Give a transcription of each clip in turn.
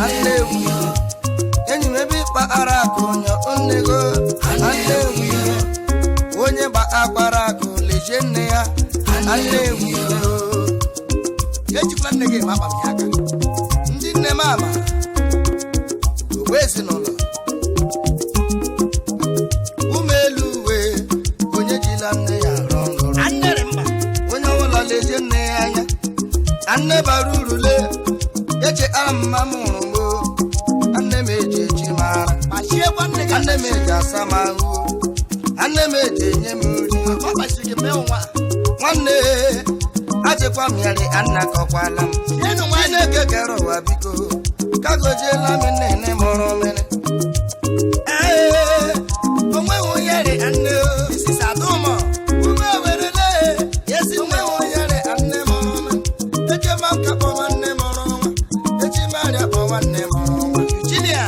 Anewi enyi mebi pa araku nyo onego Anewi onye ba agbaraku lejenne ya Anewi ejikwa nnege ma ba aka ndị nne mama wezi n'ụlọ umeluwe onye jila nne ya rọngọrọ annere mba onye ụlọ lejenne ya anya anne barurule eche amma mụrụ anne meje ji mara anne meje asamahu anne meje nye m uri nwanne ajekwa m yari anna kọkwala m Chineke kere ụwa biko kagojela m nne mụrụ mere onweghị yari anne Mrs. Aduma ume werele yesi onweghị yari anne mụrụ mere eche ma kapọ nwanne mụrụ nwa echi maria kpọ nwanne mụrụ nwa Virginia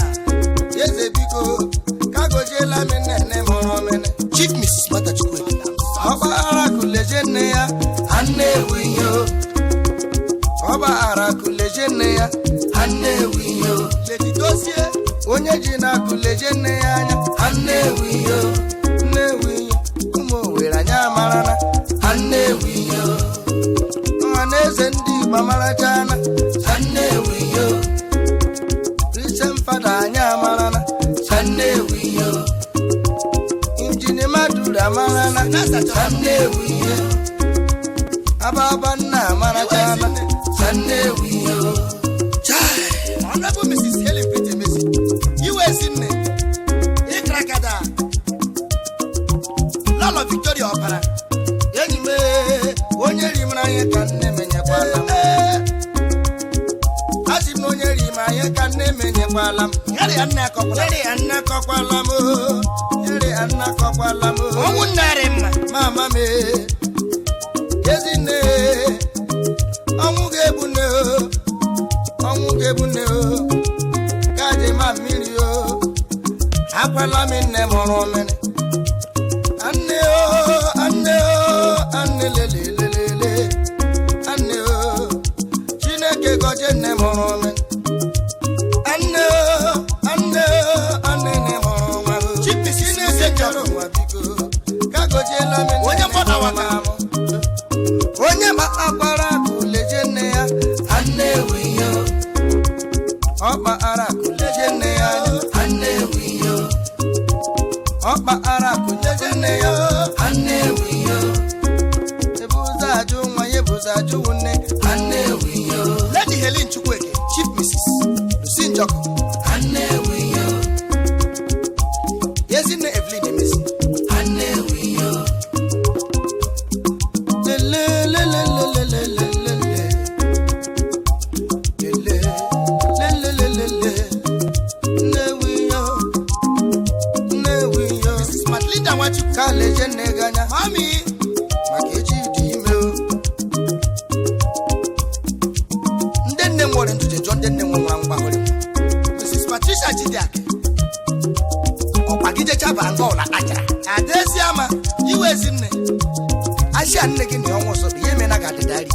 yeze biko kagojela m nne mụrụ mere Chief Mrs. Matachukwu ọgbara kuleje nne ya Anewi yo ọgbara kuleje nne ya Anewi yo Lady Dozie onye ji na kuleje nne ya anya Anewi yo Anewi yo ụmụ Owere anya marana Anewi yo ọhaneze ndị Igbo marachana Anewi yo Christian Fada anya marana Anewi yo Injini Madura marana Anewi yo Ababa na marachana Anewi yo Chai Honorable Mrs. Helen Peter Messi US nne Ikrakada Lolo Victoria Opara enyi me onye rimara anyị ka nne menyekwala m Asị m onye rimara anyị ka nne menyekwala m Yari anna kọkwala m ọnwụ nnarị mma mama me Ezinne ọnwụ ga-ebune kaje ma mmiri akwala m nne mụrụ mere anne lelelele anne Chineke goje nne mụrụ mere anne nne mụrụ nwa Chineke jọrọ nwa biko kagojela m onye mmadụ waka onye ma agbara kuleje nne ya Anewi yo ọkpa ara kuleje nne ya Anewi yo ọkpa ara kuleje nne ya Anewi yo ebuza ajụ nwa ya ebuza ajụ nne Anewi yo Lady Helen Chukwueke Chief Mrs. Lucy Njoko Anewi yo Yezinne Evelyn Emesi Anewi yo Kaleje neganya mami makeji di ime ndenne nwere ntuje jo ndenne nwa mgbahore Mrs. Patricia Jidiak ọpagije chaba ngola ajara adesi ama iwezi nne asha nne gị na ọnwụ so ihe mena ga didari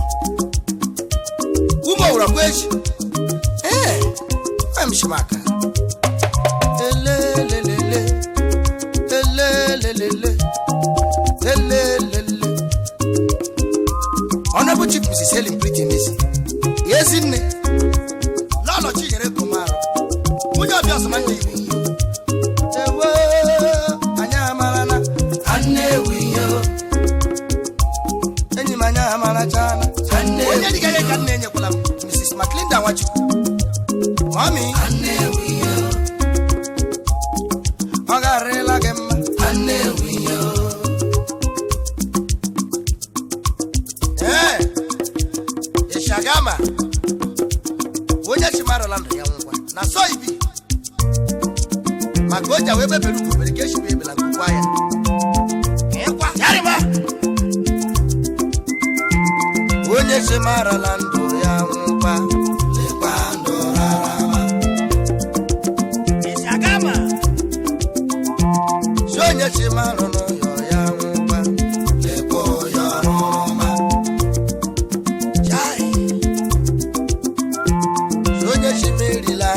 umo wura kweji amshimaka Honorable Chief Mrs. Helen Pretty Messi Yezinne Lolo Chinyere Kumaro Onye ọbịa ọsọmanje Igbo ewo anya amarana Anewi yo enyi m anya amarachana onye dịga ya ka nne enyekwala m Mrs. Maclinda Nwachukwu Mami Anewi yo ọ garịla gị mma Anewi yo Ishagama onye chimarola ndụ ya ngwa na so ibi maka oja wee bebere ukwu mere ka eshibe ebela nkukwa ya ịkwa yarịma onye chimarola ndụ ya ngwa lekwa ndụ rarama Ishagama onye chimarola ya ngwa lekwa ya rụma onye chimerila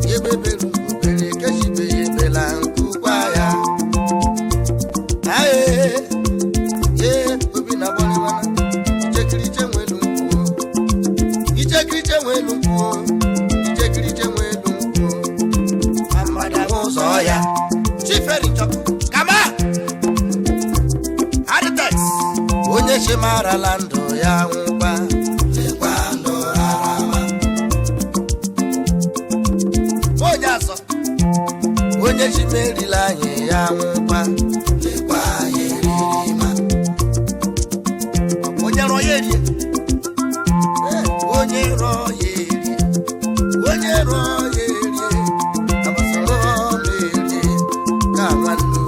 yebeberu obere keshibe yebela nkukwa ya aye ye obi na boliwana ichekiriche nwelu nkwo ichekiriche nwelu nkwo ichekiriche nwelu nkwo amada ụzọ ya chiferi chọkụ kama Aritex onye chimarala ndụ ya nkwa lekwa ndụ arama onye asọ onye chimerila anyị ya nkwa lekwa yerima onye rọ ya erie onye rọ ya erie onye rọ ya erie abasoro merie ka nwannu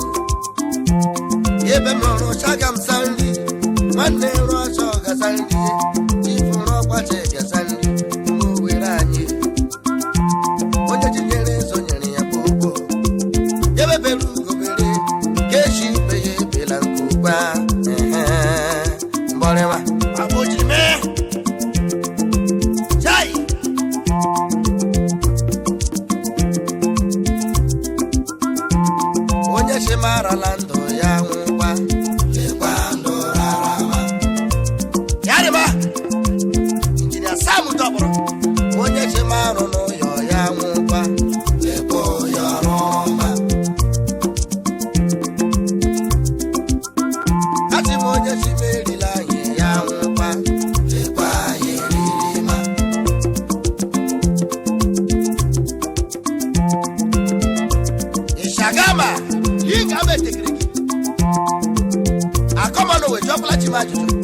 ebe mọrọ chagam sanri nwanne rọ chọga sanri ifuru ọkwache ga sanri were anyị onye jinyere zonyere ya popo ebe belu gobere keshi beye bela nkukwa mborewa abojime jai onye shimarala ndụ ya nkwa lekwa ndụ arama yarịba injinia Sam Dọbụrụ onye shimarụ n'ụyọ ya nkwa lekwa ụyọ rọma asị m onye shimerila anyị ya nkwa lekwa yeririma Ishagama yinga betekereke akomano we jopla chimajuju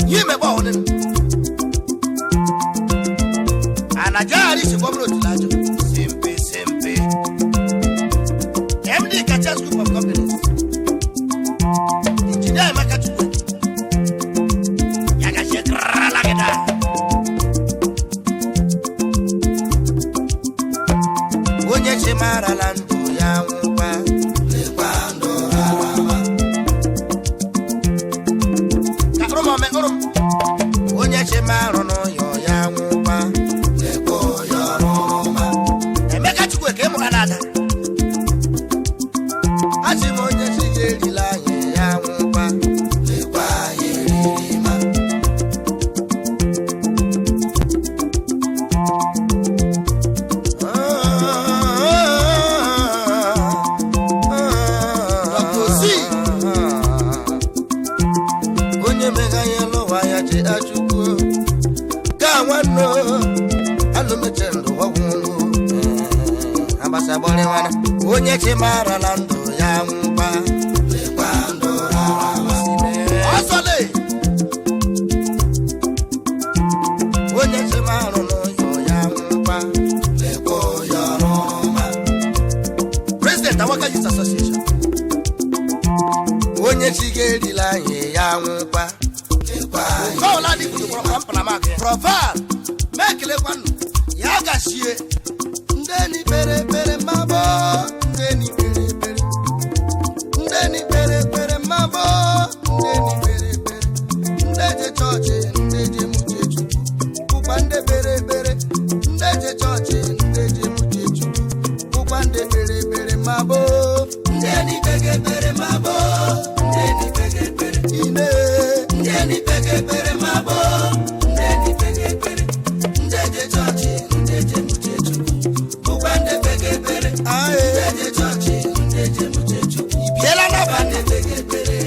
yime ba onen anajari shigomro tilajo simpe MD Kachas Group of Companies engineer makachukwe yaga shekra lageda onye chimarala ndụ ya nkwa lekwa ndụ arama karụmome ụrụ onye chimarụ n'ụyọ ya nkwa lekwa ụyọ rọma Emeka Chukwu ka ịmụra n'ada asị m onye si ga-erila anyị ya nkwa lekwa yeririma onye meganye n'ụwa ya ji achukwu ka nwanne alụmeche ndụ ọgwụgwụ agbasa gbọrịwana onye chimarala ndụ ya nkwa lekwa ndụ arama ọsọle onye chimarụ n'ụyọ ya nkwa lekwa ụyọ rọma President Awaka Youth Association onye chi ga-erila anyị ya nkwa lekwa ọla dị kwuru Proval mekelekwanụ ya gashie ndeni pere pere mabo ndeni pere pere ndeni pere pere mabo ndeni pere pere ndeje chọọchị ndeje muchechu ụkwa nde pere pere ndeje chọọchị ndeje muchechu ụkwa nde pere pere mabo ndeni pege pere mabo ndeni pege pere ine ndeni pege pere mabo ndeni pege pere ndeje chọọchị ndeje muchechu ụkwa nde pege pere ndeje chọọchị ndeje muchechu ibiela na ba nde pege pere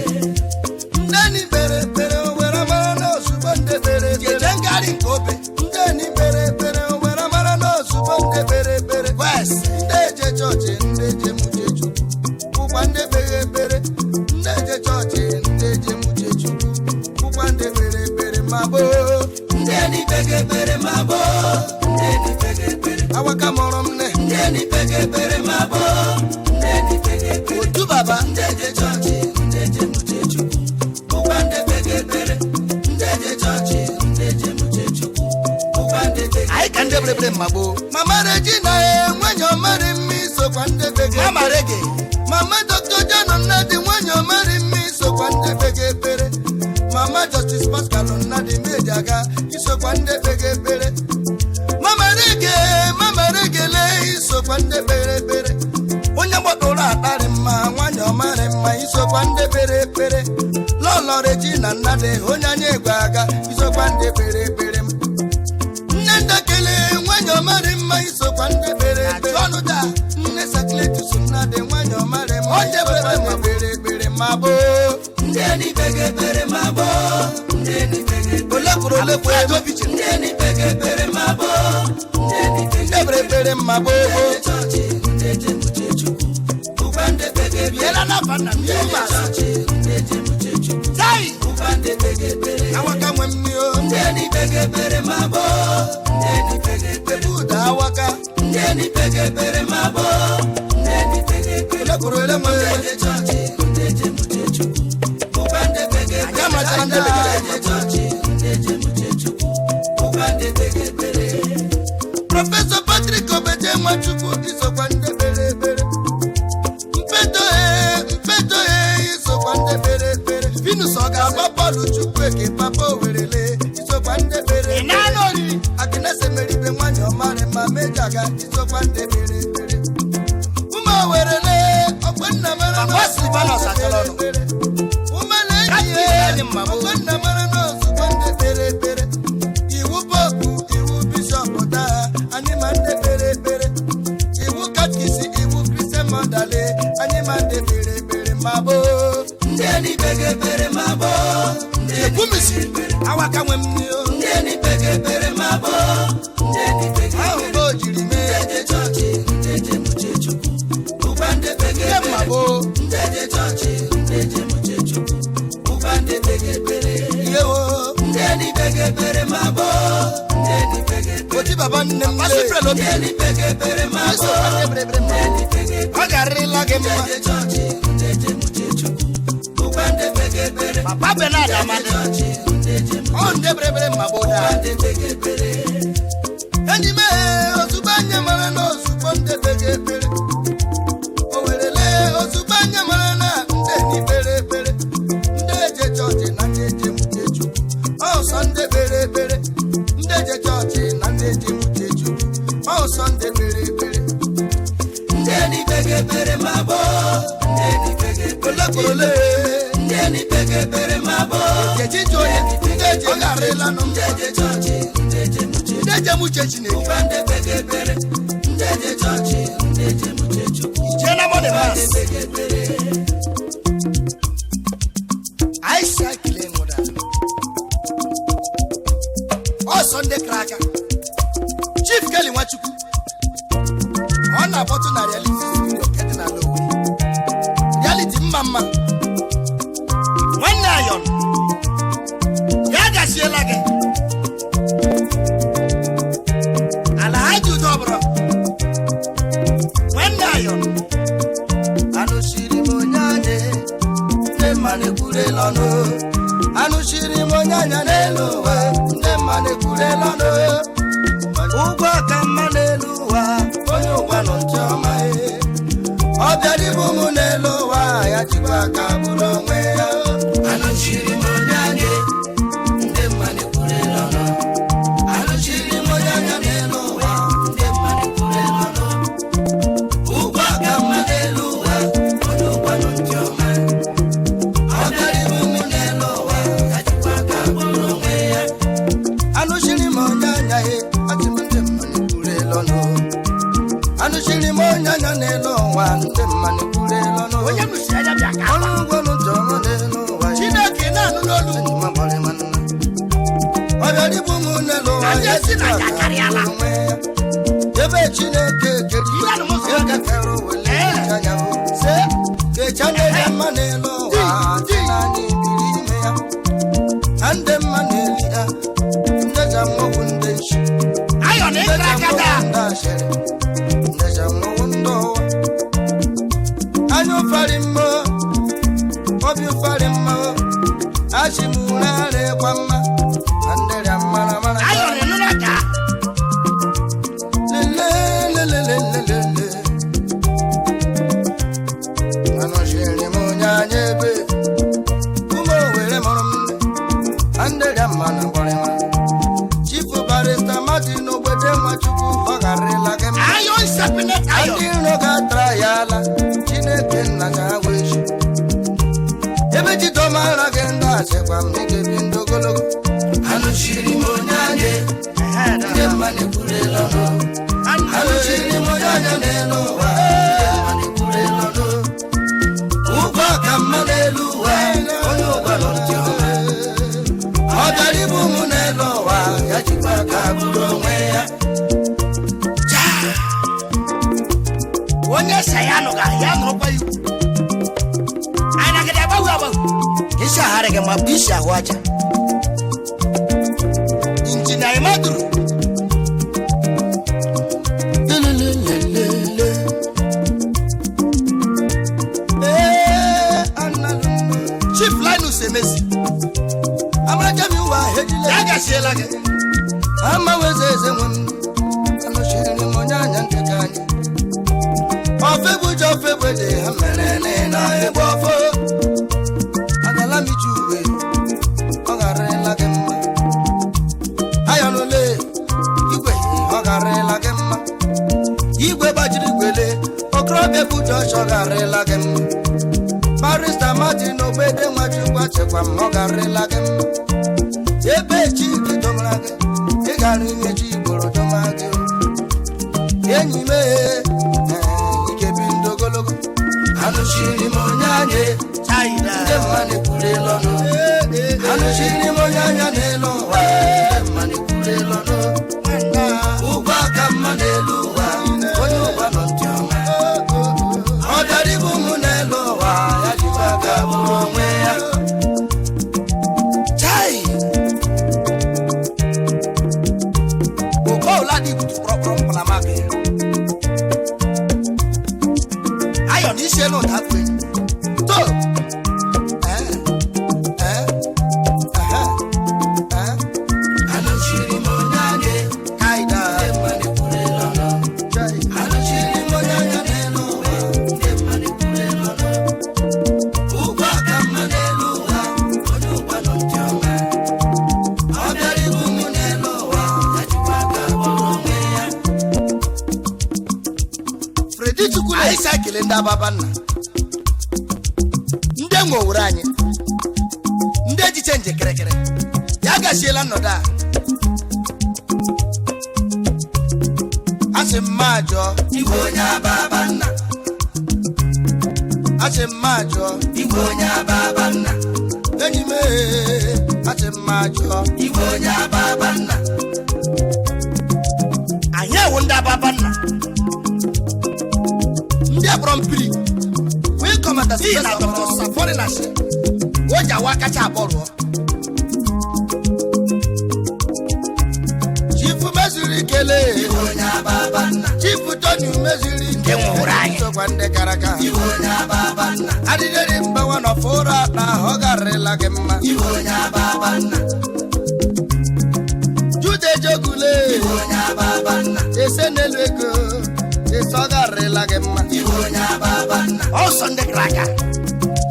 ndeni pere pere owere mara na ozugbo nde pere pere ngari nke obe ndeni pere pere owere mara na ozugbo nde pere pere ndeje chọọchị ndeje muchechu ụkwa nde pege pere ndeje chọọchị ndeje muchechu ụkwa nde pere pere mabo ndeni pege pere mabo ndeni pege pere Awaka mọrọ m ne ndeni pege pere mabo ndeni pege pere otu baba ndeje chọọchị ndeje muchechu ụkwa nde pege pere ndeje chọọchị ndeje muchechu ụkwa nde pege anyị ka nde pere mabo Mama Regina enwenyo mari mmi sokwa nde pege Mama Rege Mama Dr. John Nnadi nwenyo mari mmi sokwa nde pege pere Mama Justice Pascal Nnadi mejaga isokwa isokwa ndị bere ekpere lọlọ Regina Nnadị onye anyị egwe aga isokwa ndị bere ekpere nne ndekele nwanyị ọmarị mma isokwa ndị bere ekpere ọnụda nne Sakletus Nnadị nwanyị ọmarị mma onye bere ekpere ma bụ ndị enyi bege ekpere ma bụ ndị enyi bege ekpere olekwuru ego biche ndị enyi bege ekpere ma bụ ndị enyi bere ekpere ma bụ Yela na fana miuma Sai ubande bege bere awaka mwemio ndeni bege bere mabo ndeni bege bere buda awaka ndeni bege bere mabo ndeni bege bere kurele mwe ndeje mutechu ubande bege kama chande bege ndeje mutechu ubande bege bere Professor Patrick Obeje Mwachuku isokwa ndebere bere Venus oga Papa Chukwueke Papa Owerele isokwa ndebere nanori Akinese meribe nwanyị ọmara ma mejaga isokwa ndebere bere Uma Owerele okwenna mara no sibana sacholo Uma leji okwenna mara no isokwa ndebere bere Iwu popu iwu bishop da anyị ma ndebere bere Iwu katkisi iwu Christian Mandale anyị ma ndebere bere mabo Ndeni bege bere mabo ndeni kumisi awaka mwemnio ndeni bege bere mabo ndeni bege awo jirime ndede church ndede muchechu ubande bege mabo ndede church ndede muchechu ubande bege bere yewo ndeni bege bere mabo ndeni bege bere oti baba nne masifre lo ndeni bege bere mabo ndeni bege agari lage mma ndede church ndede muchechu Papa Bernard Amade on the breve maboda and me osubanya mara no suponde bege Owerele osubanya mara na ndeni bere bere ndeje church na ndeje mutechu oh Sunday bere bere ndeje church na ndeje mutechu oh Sunday bere bere ndeni bege bere mabo ndeni bege kolakole ndeni bege bere mabo keji joye ndeje ogarela no ndeje church ndeje muchechi ne ubande bege bere ndeje church ndeje muchechu jena mo de mas bege bere Aisha Kilengoda oh Sunday cracker Chief Kelly Nwachukwu ona boto na reality studio na lowe reality mama when iron yaga sielage ala haju dobro when iron anushiri monyane te mane kure lono anushiri monyanya neluwa te mane kure lono ugwa kamaneluwa onye ugwano nchoma obiari bumu neluwa ya chikwa kaburo onwe ya anushiri monyanye nde mane kure lono anushiri monyanya neluwa nde mane kure lono ugwa kamaneluwa onye ugwano nchoma obiari bumu neluwa ya chikwa kaburo onwe ya anushiri monyanya Anushiri monyanya nelo wa nde manukure lono onye musaya byaka olugwo njomo nelo wa Chineke na nulu mabole manna Oyali bumu nelo wa yesina yakariala Yebe Chineke keji yaka karo wele chanya se ke chane manelo wa tinani birime ya ande maneli ya ndaja mawunde shi ayo ne krakada Anyo farimo obi farimo ashimurare kwama andere amara mara ayo ne nunaka le ano shiri munyanye be umo were morum andere amana borema chifu barista Martin Ogbede Nwachukwu ogarela gem ayo sepenet ayo andi no ga triala Chineke na ga weshi sekwa mike bindo gologo anushiri monyanye nde mane kurelo no anushiri monyanye neno wa mane kurelo no uba kamanelu wa ono balonjo odari bumunelo wa yachipaka bulomweya Wonya sayano ga yano kwa yu. Ana kada bawa. Kisha harage mabisha wacha. Injina imaduru. Chief Linus Emesi. Amraja mi wa hejile. Yaga shelage. Ama wezeze mwen. Anoshiri monyanya ndekanye. Ofebu de hamene na ebofo agala mi juwe ogare la gemma ayonole igwe ogare la gemma igwe bajiri gwele okrobe bujo ogare la gemma barista Martin obede nwachukwa chekwa ogare la gemma ebe chi gidomrage igari meji gboro domage enyi me anushiri monyanye nde mane kurelo no anushiri monyanya nelo wa mane kurelo no ubaka manelu wa oyo balontioma odari bumunelo wa yajibaka bulomweya chai uko ladi kutuprogram palamake Nishe no that way. So, anushiri monyanye kaida mane kurelo no. Anushiri monyanye nelo mane kurelo no. Ubaka manelo wa onuba no tioma. Odari bumunelo wa yajibaka bulomweya. Fredi chukule aisha kilenda babanna. Ndengo uranye. Ndeji change kere. Yaga shela noda. Ase majo igonya babanna. Ase majo igonya babanna. Enyi me ase majo igonya babanna. Anya wonda babanna. From Pili, we come at the scene of Dr. Safari Nash. What ya waka chaboro? Chief Mesuri Kele, Chief Tony Mesuri, Kemurai, so one de Caraca, I didn't one of 4 Hogarella Gemma, Jude Jogule, Eseneleko. Sogare la gemma iwonya babanna o sonde kraka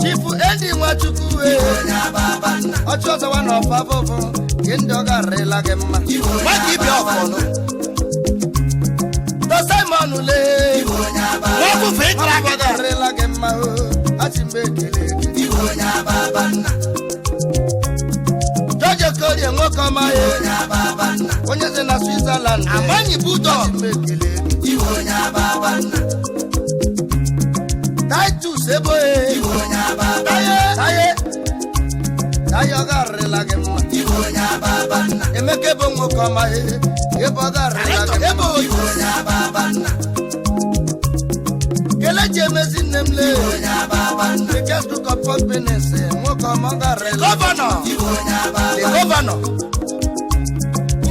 chifu endi nwachukwu babanna o chozo one of above indogare la gemma wagi bi ofono to Simon le iwonya babanna wo fe kraka la gemma o atimbekele iwonya babanna Jojo Korea ngokoma iwonya babanna onye na Switzerland amanyi budo atimbekele iwonya babanna Taitu sebo iwonya babanna Tayo garre la gemma iwonya babanna Emeke bongo koma ebo garre la gemma iwonya babanna Kele jemezi nemle iwonya babanna Just look up for business ngoko garre la governor iwonya babanna The governor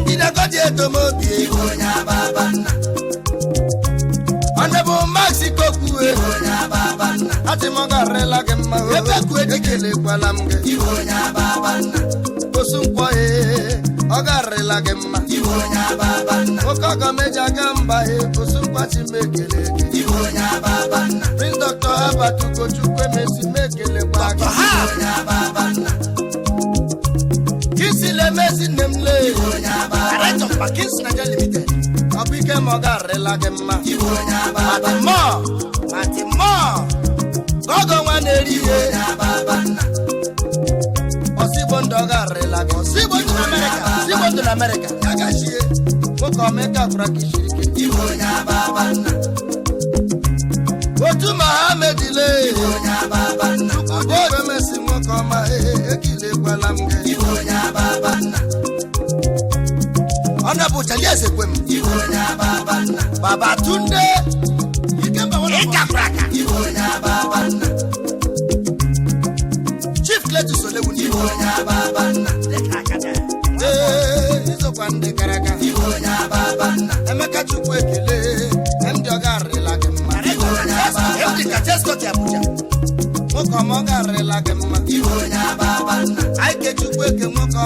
Ndina godi etomobi iwonya babanna Honorable Mexico kuwe iwonya babanna ati mogare la gemma ebe kuwe dikele kwalamge iwonya babanna osunkwo ogare la gemma iwonya babanna okogo meja gamba osunkwo chimekele iwonya babanna Prince Dr. Abatuko chukwe mesi mekele kwa iwonya babanna Kisile mesi nemle iwonya babanna Director of Pakins Nigeria Limited Abike mogare la gemma iwonya babanna Matimo Gogo waneri iwonya babanna Osi ndụ na America ya gachie nwoke ọmịka kwara ka ishiri ike iwe onye ababa nna otu Mohammed le onye ababa nna oge mesi nwoke ọma ekilekwala m gị iwe onye ababa nna ọ na-bụ chali eze kwem iwe onye ababa nna Baba Tunde ịkakraka iwe onye ababa nna Chief Cletus Olewu iwe onye ababa nna izokwa ndị gara aga iwe onye ababa nna Emeka Chukwu ekele ndị ọ garịla gị mma MD Kacheskoti Abuja nwoke ọma ọ garịla gị mma iwe onye ababa nna anyị ke Chukwu eke nwoke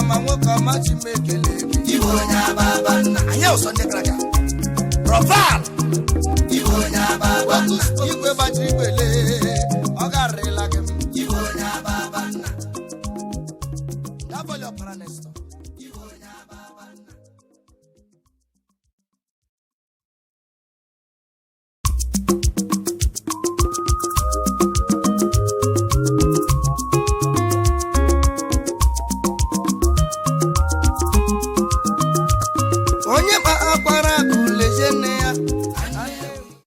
ọma chima ekele gị iwe onye ababa nna anyị ụsọ ndị gara aga Proval iwe onye ababa nna igwe gbajiri igbele ọ garịla gị mma iwe onye ababa nna Dabọlị ọpara Nestor iwe onye ababa nna onye kpa akwara